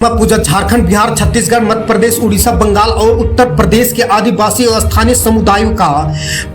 पूजा झारखंड, बिहार, छत्तीसगढ़, मध्य प्रदेश, उड़ीसा, बंगाल और उत्तर प्रदेश के आदिवासी और स्थानीय समुदायों का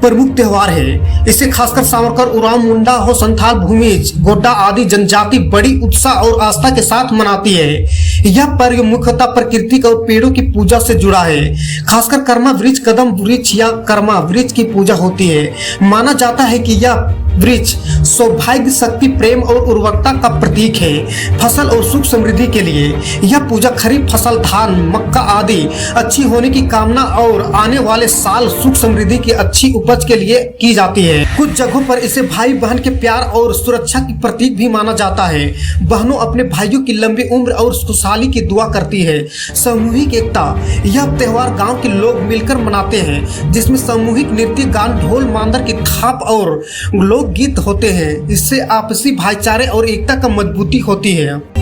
प्रमुख त्योहार है। इसे खासकर सावरकर, उरांव, मुंडा हो, संथाल, भूमिज, गोड्डा आदि जनजाति बड़ी उत्साह और आस्था के साथ मनाती है। यह पर्व मुख्यतः प्रकृति और पेड़ों की पूजा से जुड़ा है। खासकर कर्मा वृक्ष, कदम वृक्ष या कर्मा वृक्ष की पूजा होती है। माना जाता है कि यह वृक्ष सौभाग्य, शक्ति, प्रेम और उर्वरता का प्रतीक है। फसल और सुख समृद्धि के लिए यह पूजा खरीफ फसल, धान, मक्का आदि अच्छी होने की कामना और आने वाले साल सुख समृद्धि की अच्छी उपज के लिए की जाती है। कुछ जगहों पर इसे भाई बहन के प्यार और सुरक्षा की प्रतीक भी माना जाता है। बहनों अपने भाइयों की लंबी उम्र और खुशहाली की दुआ करती है। सामूहिक एकता, यह त्योहार गाँव के लोग मिलकर मनाते हैं, जिसमें सामूहिक नृत्य, गान, ढोल, मांदर की थाप और लोक गीत होते हैं। इससे आपसी भाईचारे और एकता का मजबूती होती है।